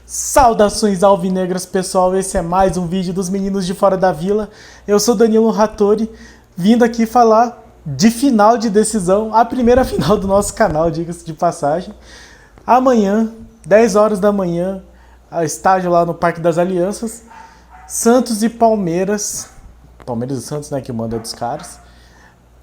Saudações alvinegras, pessoal, esse é mais um vídeo dos meninos de fora da vila. Eu sou Danilo Rattori, vindo aqui falar de final de decisão, a primeira final do nosso canal, diga-se de passagem. Amanhã, 10 horas da manhã, estádio lá no Parque das Alianças, Santos e Palmeiras e Santos, né, que manda dos caras,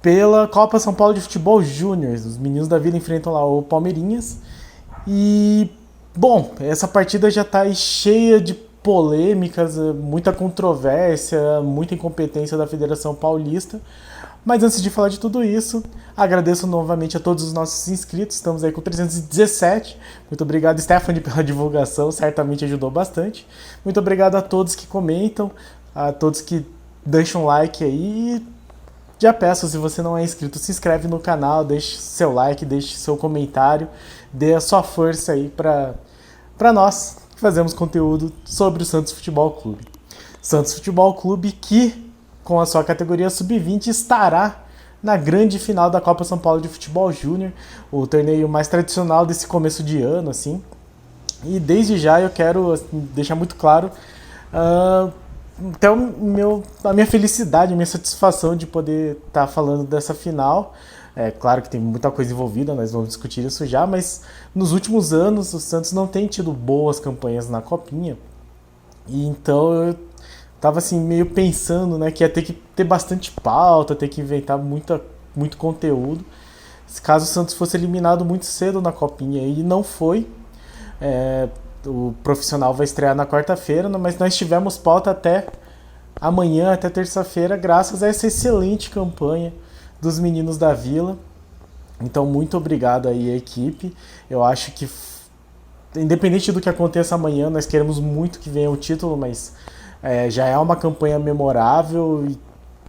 pela Copa São Paulo de Futebol Júnior. Os meninos da vila enfrentam lá o Palmeirinhas e... bom, essa partida já está cheia de polêmicas, muita controvérsia, muita incompetência da Federação Paulista. Mas antes de falar de tudo isso, agradeço novamente a todos os nossos inscritos. Estamos aí com 317. Muito obrigado, Stephanie, pela divulgação, certamente ajudou bastante. Muito obrigado a todos que comentam, a todos que deixam like aí. Já peço, se você não é inscrito, se inscreve no canal, deixe seu like, deixe seu comentário, dê a sua força aí para nós que fazemos conteúdo sobre o Santos Futebol Clube. Santos Futebol Clube que, com a sua categoria Sub-20, estará na grande final da Copa São Paulo de Futebol Júnior, o torneio mais tradicional desse começo de ano, assim. E desde já eu quero deixar muito claro até a minha felicidade, a minha satisfação de poder estar falando dessa final. É claro que tem muita coisa envolvida, nós vamos discutir isso já, mas nos últimos anos o Santos não tem tido boas campanhas na Copinha. E então eu tava assim meio pensando, né, que ia ter que ter bastante pauta, ter que inventar muito conteúdo, caso o Santos fosse eliminado muito cedo na Copinha, e não foi. O profissional vai estrear na quarta-feira, mas nós tivemos pauta até amanhã, até terça-feira, graças a essa excelente campanha dos meninos da Vila. Então, muito obrigado aí à equipe. Eu acho que, independente do que aconteça amanhã, nós queremos muito que venha o título, mas já é uma campanha memorável. E,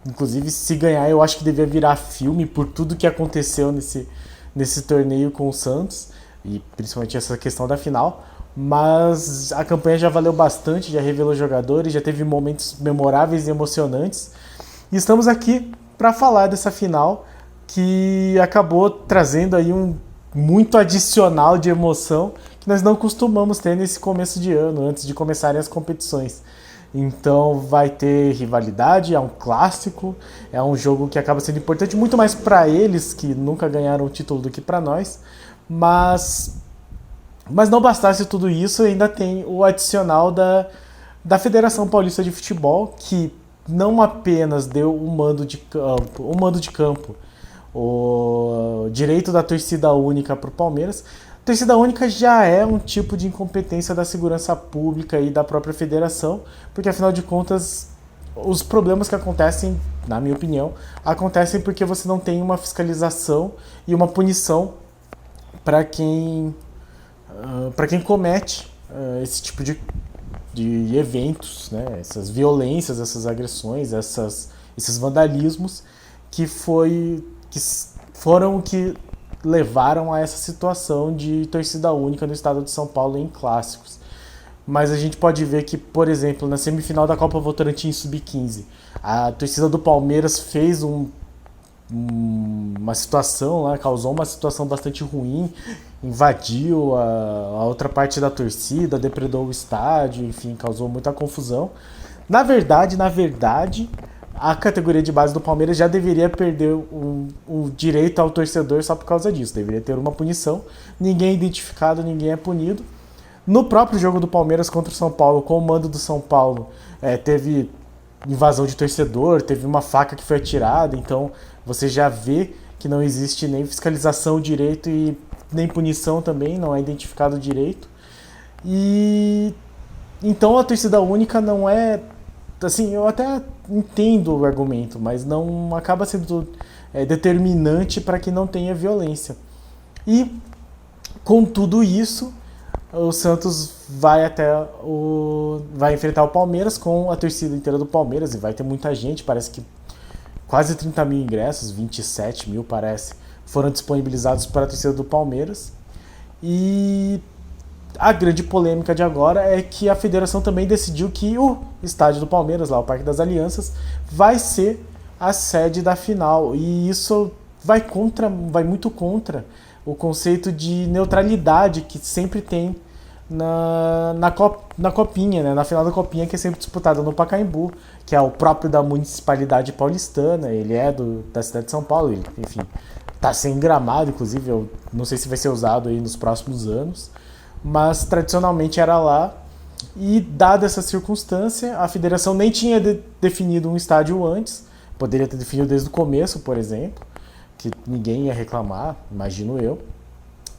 inclusive, se ganhar, eu acho que devia virar filme por tudo que aconteceu nesse torneio com o Santos, e principalmente essa questão da final. Mas a campanha já valeu bastante, já revelou jogadores, já teve momentos memoráveis e emocionantes. E estamos aqui para falar dessa final que acabou trazendo aí muito adicional de emoção que nós não costumamos ter nesse começo de ano, antes de começarem as competições. Então vai ter rivalidade, é um clássico, é um jogo que acaba sendo importante muito mais para eles que nunca ganharam o título do que para nós, mas não bastasse tudo isso, ainda tem o adicional da Federação Paulista de Futebol, que não apenas deu o mando de campo, o direito da torcida única para o Palmeiras. A torcida única já é um tipo de incompetência da segurança pública e da própria federação, porque afinal de contas os problemas que acontecem, na minha opinião, acontecem porque você não tem uma fiscalização e uma punição para quem comete esse tipo de eventos, né? Essas violências, essas agressões, esses vandalismos que foram o que levaram a essa situação de torcida única no estado de São Paulo em clássicos. Mas a gente pode ver que, por exemplo, na semifinal da Copa Votorantim Sub-15, a torcida do Palmeiras fez uma situação lá, causou uma situação bastante ruim, invadiu a outra parte da torcida, depredou o estádio, enfim, causou muita confusão. Na verdade, a categoria de base do Palmeiras já deveria perder o direito ao torcedor só por causa disso. Deveria ter uma punição, ninguém é identificado, ninguém é punido. No próprio jogo do Palmeiras contra o São Paulo, com o mando do São Paulo, teve invasão de torcedor, teve uma faca que foi atirada, então você já vê que não existe nem fiscalização direito e nem punição também, não é identificado direito. E então a torcida única não é, assim, eu até entendo o argumento, mas não acaba sendo determinante para que não tenha violência. E com tudo isso, o Santos vai enfrentar o Palmeiras com a torcida inteira do Palmeiras, e vai ter muita gente, parece que quase 30 mil ingressos, 27 mil parece, foram disponibilizados para a torcida do Palmeiras. E a grande polêmica de agora é que a federação também decidiu que o estádio do Palmeiras, lá o Parque das Alianças, vai ser a sede da final. E isso vai muito contra o conceito de neutralidade que sempre tem na copinha, né? Na final da copinha, que é sempre disputada no Pacaembu, que é o próprio da municipalidade paulistana. Ele é da cidade de São Paulo, ele, enfim, está sem gramado, inclusive. Eu não sei se vai ser usado aí nos próximos anos, mas tradicionalmente era lá. E dada essa circunstância, a federação nem tinha definido um estádio antes, poderia ter definido desde o começo, por exemplo, que ninguém ia reclamar, imagino eu,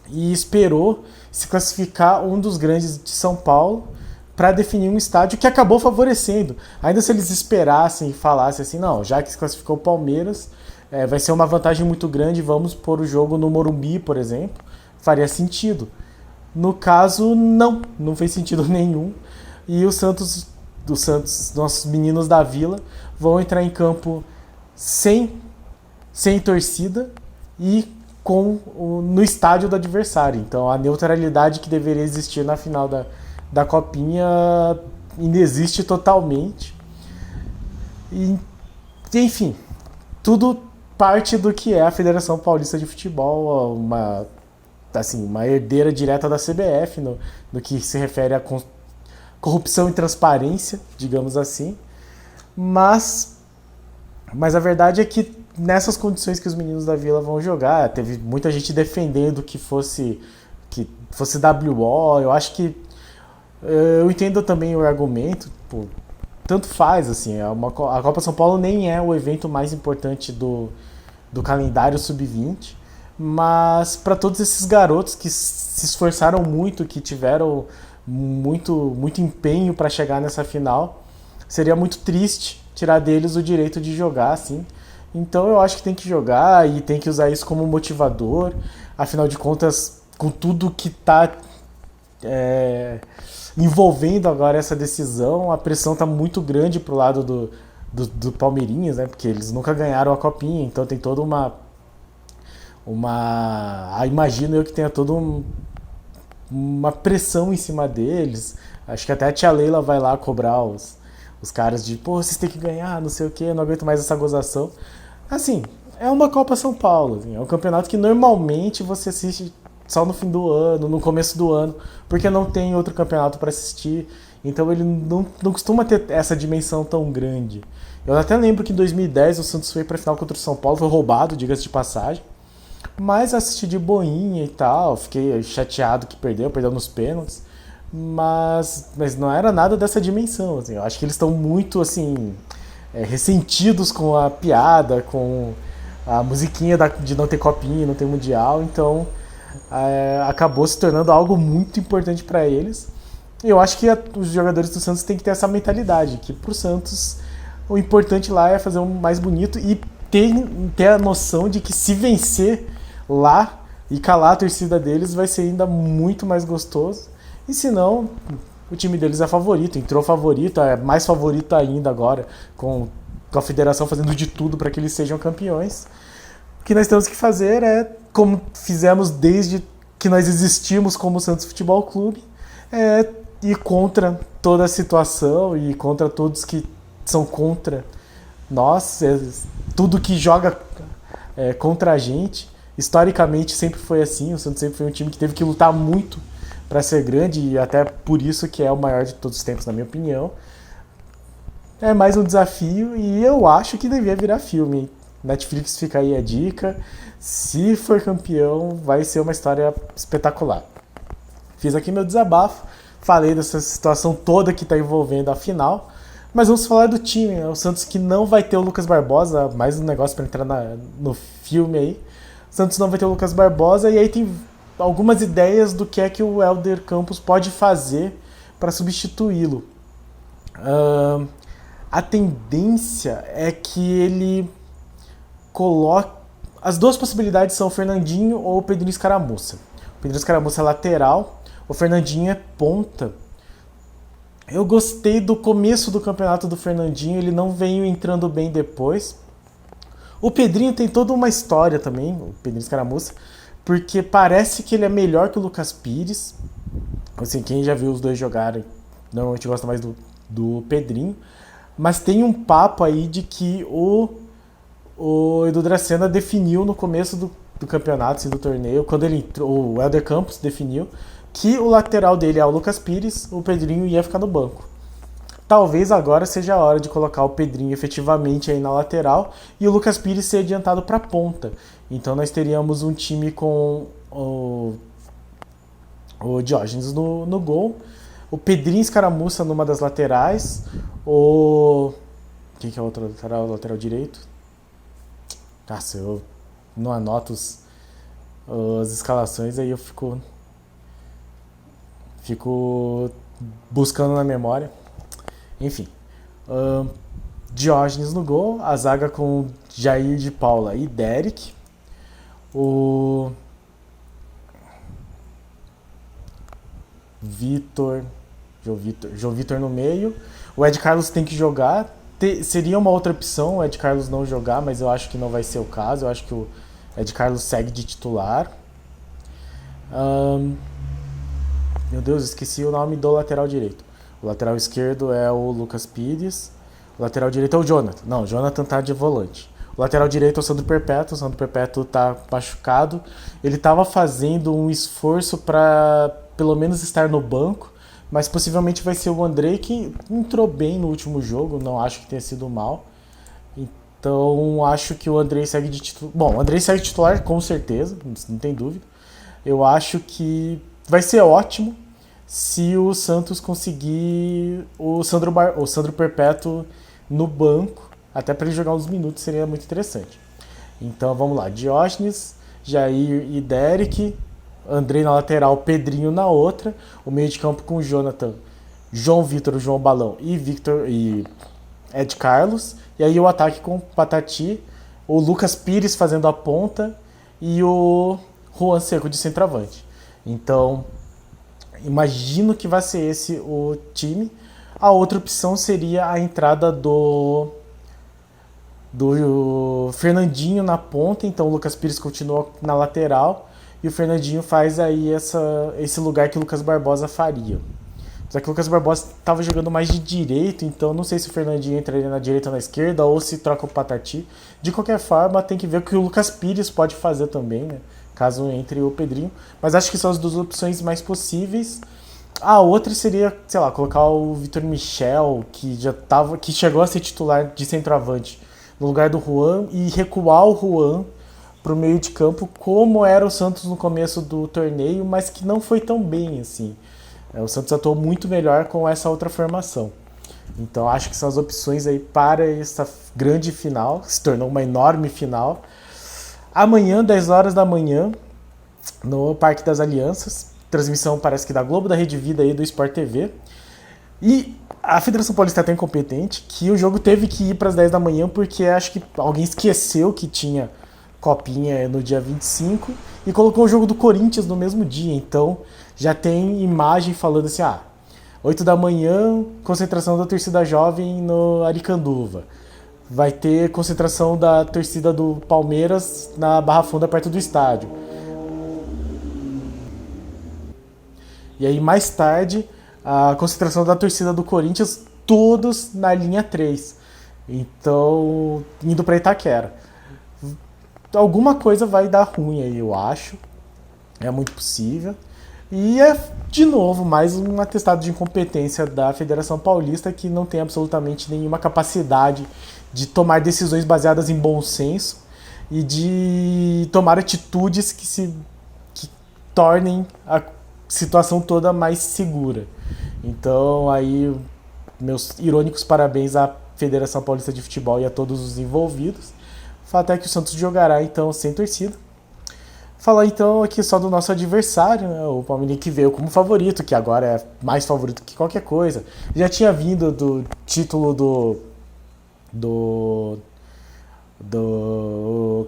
e esperou se classificar um dos grandes de São Paulo para definir um estádio que acabou favorecendo. Ainda se eles esperassem e falassem assim, não, já que se classificou o Palmeiras, vai ser uma vantagem muito grande, vamos pôr o jogo no Morumbi, por exemplo, faria sentido. No caso, não fez sentido nenhum. E o Santos, nossos meninos da Vila, vão entrar em campo sem torcida e no estádio do adversário. Então a neutralidade que deveria existir na final da Copinha ainda existe totalmente. E, enfim, tudo parte do que é a Federação Paulista de Futebol, uma herdeira direta da CBF no que se refere a corrupção e transparência, digamos assim. Mas a verdade é que nessas condições que os meninos da Vila vão jogar, teve muita gente defendendo que fosse WO. Eu acho que eu entendo também o argumento, pô, tanto faz, assim, a Copa São Paulo nem é o evento mais importante do calendário sub-20, mas para todos esses garotos que se esforçaram muito, que tiveram muito empenho para chegar nessa final, seria muito triste tirar deles o direito de jogar, assim. Então eu acho que tem que jogar e tem que usar isso como motivador. Afinal de contas, com tudo que está envolvendo agora essa decisão, a pressão está muito grande pro lado do Palmeirinhas, né? Porque eles nunca ganharam a Copinha, então tem toda imagino eu que tenha toda uma pressão em cima deles. Acho que até a tia Leila vai lá cobrar os caras de, pô, vocês têm que ganhar, não sei o que, eu não aguento mais essa gozação. Assim, é uma Copa São Paulo, assim, é um campeonato que normalmente você assiste só no fim do ano, no começo do ano, porque não tem outro campeonato para assistir, então ele não costuma ter essa dimensão tão grande. Eu até lembro que em 2010 o Santos foi pra final contra o São Paulo, foi roubado, diga-se de passagem, mas assisti de boinha e tal, fiquei chateado que perdeu nos pênaltis, mas não era nada dessa dimensão, assim. Eu acho que eles estão muito, assim, ressentidos com a piada, com a musiquinha de não ter copinha, não ter mundial, então acabou se tornando algo muito importante para eles. E eu acho que os jogadores do Santos têm que ter essa mentalidade, que pro Santos o importante lá é fazer um mais bonito e ter a noção de que se vencer lá e calar a torcida deles vai ser ainda muito mais gostoso. E se não, o time deles é favorito, entrou favorito, é mais favorito ainda agora, com a federação fazendo de tudo para que eles sejam campeões. O que nós temos que fazer é, como fizemos desde que nós existimos como Santos Futebol Clube, ir contra toda a situação e contra todos que são contra nós, tudo que joga contra a gente. Historicamente sempre foi assim, o Santos sempre foi um time que teve que lutar muito para ser grande e até por isso que é o maior de todos os tempos, na minha opinião. É mais um desafio e eu acho que devia virar filme. Netflix, fica aí a dica. Se for campeão, vai ser uma história espetacular. Fiz aqui meu desabafo, falei dessa situação toda que está envolvendo a final, mas vamos falar do time, né? O Santos que não vai ter o Lucas Barbosa, mais um negócio para entrar no filme aí. O Santos não vai ter o Lucas Barbosa e aí tem algumas ideias do que é que o Hélder Campos pode fazer para substituí-lo. A tendência é que ele coloque... As duas possibilidades são o Fernandinho ou o Pedrinho Escaramuça. O Pedrinho Escaramuça é lateral, o Fernandinho é ponta. Eu gostei do começo do campeonato do Fernandinho, ele não veio entrando bem depois. O Pedrinho tem toda uma história também, o Pedrinho Escaramuça, porque parece que ele é melhor que o Lucas Pires. Assim, quem já viu os dois jogarem, normalmente gosta mais do Pedrinho. Mas tem um papo aí de que o Edu Dracena definiu no começo do campeonato e do torneio, quando ele entrou, o Helder Campos definiu que o lateral dele é o Lucas Pires, o Pedrinho ia ficar no banco. Talvez agora seja a hora de colocar o Pedrinho efetivamente aí na lateral e o Lucas Pires ser adiantado para a ponta. Então nós teríamos um time com o Diógenes no gol, o Pedrinho Escaramuça numa das laterais, quem que é o outro lateral? O lateral direito? Nossa, eu não anoto as escalações, aí eu fico buscando na memória. Enfim, Diógenes no gol, a zaga com Jair de Paula e Derek, o João Vitor no meio, o Ed Carlos tem que jogar, seria uma outra opção o Ed Carlos não jogar, mas eu acho que não vai ser o caso, eu acho que o Ed Carlos segue de titular. Meu Deus, esqueci o nome do lateral direito. O lateral esquerdo é o Lucas Pires. O lateral direito é o Jonathan. Não, o Jonathan tá de volante. O lateral direito é o Sandro Perpétuo. O Sandro Perpétuo tá machucado. Ele tava fazendo um esforço para pelo menos estar no banco, mas possivelmente vai ser o Andrei, que entrou bem no último jogo. Não acho que tenha sido mal. Então acho que o Andrei segue de titular. Bom, o Andrei segue de titular com certeza, não tem dúvida. Eu acho que vai ser ótimo se o Santos conseguir o Sandro Perpétuo no banco, até para ele jogar uns minutos seria muito interessante. Então vamos lá, Diógenes, Jair e Derek, Andrei na lateral, Pedrinho na outra, o meio de campo com o Jonathan, João Vitor, João Balão e Ed Carlos, e aí o ataque com Patati, o Lucas Pires fazendo a ponta e o Juan Seco de centroavante. Então imagino que vai ser esse o time. A outra opção seria a entrada do Fernandinho na ponta. Então o Lucas Pires continua na lateral e o Fernandinho faz aí esse lugar que o Lucas Barbosa faria. Só que o Lucas Barbosa estava jogando mais de direito, então não sei se o Fernandinho entraria na direita ou na esquerda ou se troca o Patati. De qualquer forma, tem que ver o que o Lucas Pires pode fazer também, né? Caso entre o Pedrinho, mas acho que são as duas opções mais possíveis. A outra seria, sei lá, colocar o Vitor Michel, que chegou a ser titular de centroavante, no lugar do Juan, e recuar o Juan para o meio de campo, como era o Santos no começo do torneio, mas que não foi tão bem assim. O Santos atuou muito melhor com essa outra formação. Então acho que são as opções aí para essa grande final, que se tornou uma enorme final. Amanhã, 10 horas da manhã, no Parque das Alianças. Transmissão parece que da Globo, da Rede Vida e do Sport TV. E a Federação Paulista é tão incompetente que o jogo teve que ir para as 10 da manhã porque acho que alguém esqueceu que tinha Copinha no dia 25 e colocou o jogo do Corinthians no mesmo dia. Então já tem imagem falando assim, 8 da manhã, concentração da torcida jovem no Aricanduva. Vai ter concentração da torcida do Palmeiras na Barra Funda, perto do estádio. E aí, mais tarde, a concentração da torcida do Corinthians, todos na linha 3. Então, indo para Itaquera. Alguma coisa vai dar ruim aí, eu acho. É muito possível. E é, de novo, mais um atestado de incompetência da Federação Paulista, que não tem absolutamente nenhuma capacidade de tomar decisões baseadas em bom senso e de tomar atitudes que tornem a situação toda mais segura. Então, aí, meus irônicos parabéns à Federação Paulista de Futebol e a todos os envolvidos. O fato é que o Santos jogará, então, sem torcida. Falar, então, aqui só do nosso adversário, né? O Palmeiras, que veio como favorito, que agora é mais favorito que qualquer coisa. Já tinha vindo do título do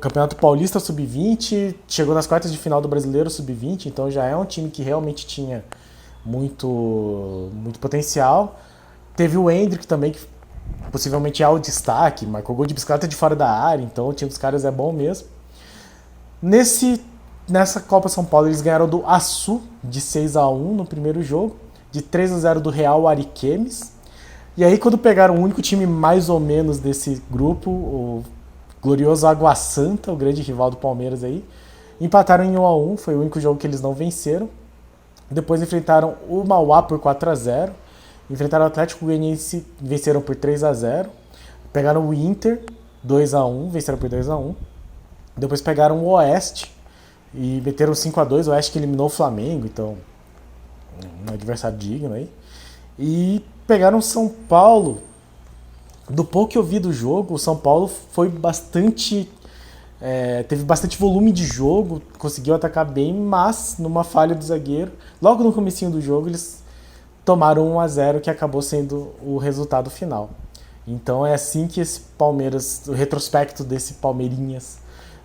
Campeonato Paulista Sub-20, chegou nas quartas de final do Brasileiro Sub-20, então já é um time que realmente tinha muito potencial. Teve o Endrick também, que possivelmente é o destaque, marcou gol de bicicleta de fora da área, então o time dos caras é bom mesmo. Nessa Copa São Paulo eles ganharam do Açu de 6-1 no primeiro jogo, de 3-0 do Real Ariquemes. E aí quando pegaram o único time mais ou menos desse grupo, o glorioso Água Santa, o grande rival do Palmeiras aí, Empataram em 1-1, foi o único jogo que eles não venceram. Depois enfrentaram o Mauá por 4-0. Enfrentaram o Atlético Goianiense, venceram por 3-0. Pegaram o Inter, 2-1, venceram por 2-1. Depois pegaram o Oeste e meteram 5-2. O Oeste que eliminou o Flamengo, então um adversário digno aí. E pegaram o São Paulo. Do pouco que eu vi do jogo, o São Paulo foi bastante... teve bastante volume de jogo, conseguiu atacar bem, mas numa falha do zagueiro, logo no comecinho do jogo, eles tomaram 1-0, que acabou sendo o resultado final. Então é assim que esse Palmeiras, o retrospecto desse Palmeirinhas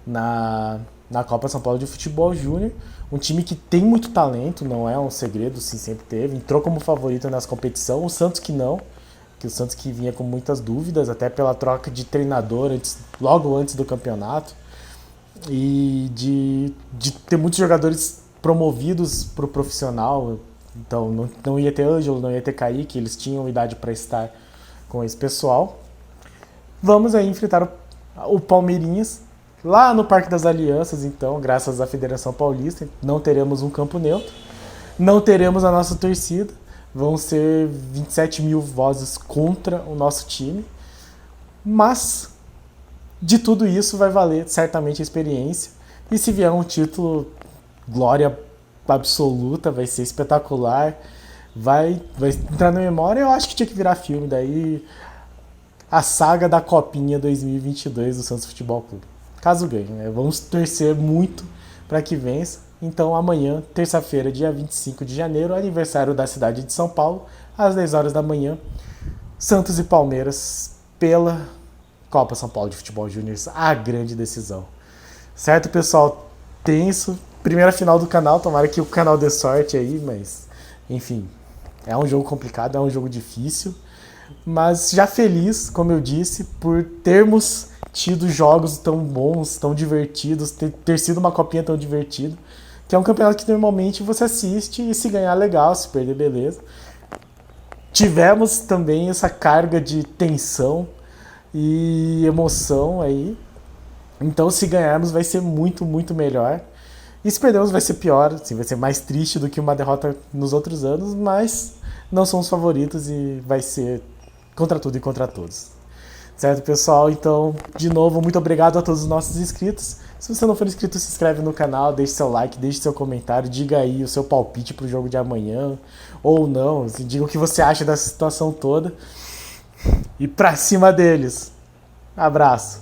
na Copa São Paulo de Futebol Júnior, um time que tem muito talento, não é um segredo, sim, sempre teve, entrou como favorito nessa competição, o Santos que não, que o Santos que vinha com muitas dúvidas, até pela troca de treinador logo antes do campeonato, e de ter muitos jogadores promovidos para o profissional. Então não ia ter Ângelo, não ia ter Kaique, eles tinham idade para estar com esse pessoal. Vamos aí enfrentar o Palmeirinhas lá no Parque das Alianças, então, graças à Federação Paulista. Não teremos um campo neutro, não teremos a nossa torcida, vão ser 27 mil vozes contra o nosso time, mas de tudo isso vai valer certamente a experiência, e se vier um título, glória absoluta, vai ser espetacular, vai entrar na memória. Eu acho que tinha que virar filme daí, a saga da Copinha 2022 do Santos Futebol Clube, caso ganhe, né? Vamos torcer muito para que vença. Então amanhã, terça-feira, dia 25 de janeiro, aniversário da cidade de São Paulo, às 10 horas da manhã, Santos e Palmeiras pela Copa São Paulo de Futebol Júnior, a grande decisão. Certo, pessoal? Tenso. Primeira final do canal, tomara que o canal dê sorte aí, mas enfim, é um jogo complicado, é um jogo difícil, mas já feliz, como eu disse, por termos tido jogos tão bons, tão divertidos, ter sido uma copinha tão divertida, que é um campeonato que normalmente você assiste e se ganhar legal, se perder beleza. Tivemos também essa carga de tensão e emoção aí, então se ganharmos vai ser muito, muito melhor. E se perdermos vai ser pior, assim, vai ser mais triste do que uma derrota nos outros anos, mas não somos favoritos e vai ser contra tudo e contra todos. Certo, pessoal? Então, de novo, muito obrigado a todos os nossos inscritos. Se você não for inscrito, se inscreve no canal, deixe seu like, deixe seu comentário, diga aí o seu palpite pro jogo de amanhã, ou não, assim, diga o que você acha dessa situação toda. E pra cima deles. Abraço.